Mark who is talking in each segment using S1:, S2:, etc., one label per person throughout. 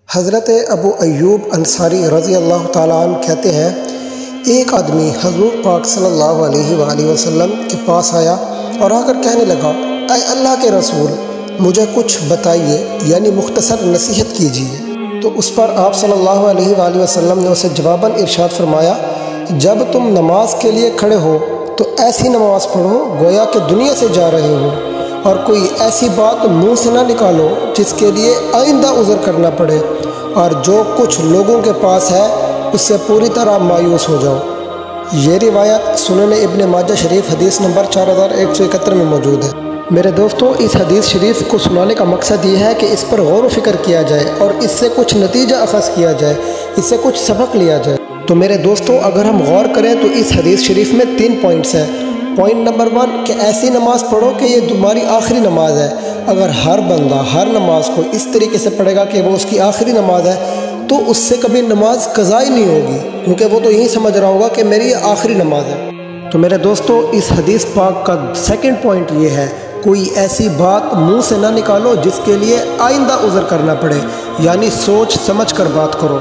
S1: حضرت ابو ایوب انصاری رضی اللہ تعالیٰ عنہ کہتے ہیں، ایک آدمی حضور پاک صلی اللہ علیہ وآلہ وسلم کے پاس آیا اور آ کر کہنے لگا، اے اللہ کے رسول، مجھے کچھ بتائیے، یعنی مختصر نصیحت کیجیے۔ تو اس پر آپ صلی اللہ علیہ وآلہ وسلم نے اسے جواباً ارشاد فرمایا، جب تم نماز کے لیے کھڑے ہو تو ایسی نماز پڑھو گویا کہ دنیا سے جا رہے ہو، اور کوئی ایسی بات منہ سے نہ نکالو جس کے لیے آئندہ عذر کرنا پڑے، اور جو کچھ لوگوں کے پاس ہے اس سے پوری طرح مایوس ہو جاؤ۔ یہ روایت سنن ابن ماجہ شریف حدیث نمبر 4171 میں موجود ہے۔ میرے دوستوں، اس حدیث شریف کو سنانے کا مقصد یہ ہے کہ اس پر غور و فکر کیا جائے اور اس سے کچھ نتیجہ اخذ کیا جائے، اس سے کچھ سبق لیا جائے۔ تو میرے دوستوں، اگر ہم غور کریں تو اس حدیث شریف میں 3 پوائنٹس ہیں۔ پوائنٹ نمبر 1 کہ ایسی نماز پڑھو کہ یہ تمہاری آخری نماز ہے۔ اگر ہر بندہ ہر نماز کو اس طریقے سے پڑھے گا کہ وہ اس کی آخری نماز ہے تو اس سے کبھی نماز قضا ہی نہیں ہوگی، کیونکہ وہ تو یہی سمجھ رہا ہوگا کہ میری یہ آخری نماز ہے۔ تو میرے دوستوں، اس حدیث پاک کا 2nd پوائنٹ یہ ہے، کوئی ایسی بات منہ سے نہ نکالو جس کے لیے آئندہ عذر کرنا پڑے، یعنی سوچ سمجھ کر بات کرو،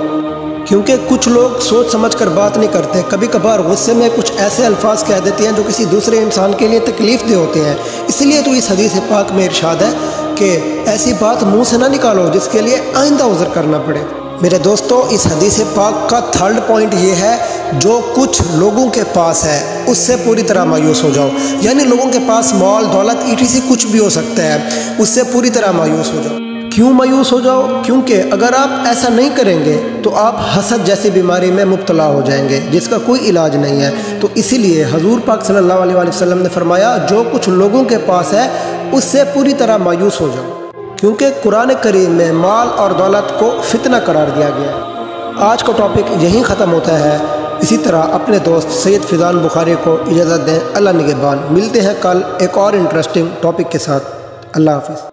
S1: کیونکہ کچھ لوگ سوچ سمجھ کر بات نہیں کرتے، کبھی کبھار غصے میں کچھ ایسے الفاظ کہہ دیتے ہیں جو کسی دوسرے انسان کے لیے تکلیف دہ ہوتے ہیں۔ اس لیے تو اس حدیث پاک میں ارشاد ہے کہ ایسی بات منہ سے نہ نکالو جس کے لیے آئندہ عذر کرنا پڑے۔ میرے دوستوں، اس حدیث پاک کا 3rd پوائنٹ یہ ہے، جو کچھ لوگوں کے پاس ہے اس سے پوری طرح مایوس ہو جاؤ، یعنی لوگوں کے پاس مال دولت ETC کچھ بھی ہو سکتا ہے، اس سے پوری طرح مایوس ہو جاؤ۔ کیوں مایوس ہو جاؤ؟ کیونکہ اگر آپ ایسا نہیں کریں گے تو آپ حسد جیسی بیماری میں مبتلا ہو جائیں گے جس کا کوئی علاج نہیں ہے۔ تو اسی لیے حضور پاک صلی اللہ علیہ وآلہ وسلم نے فرمایا، جو کچھ لوگوں کے پاس ہے اس سے پوری طرح مایوس ہو جاؤ، کیونکہ قرآن کریم میں مال اور دولت کو فتنہ قرار دیا گیا ہے۔ آج کا ٹاپک یہیں ختم ہوتا ہے۔ اسی طرح اپنے دوست سید فیضان بخاری کو اجازت دیں۔ اللہ نگہبان۔ ملتے ہیں کل ایک اور انٹرسٹنگ ٹاپک کے ساتھ۔ اللہ حافظ۔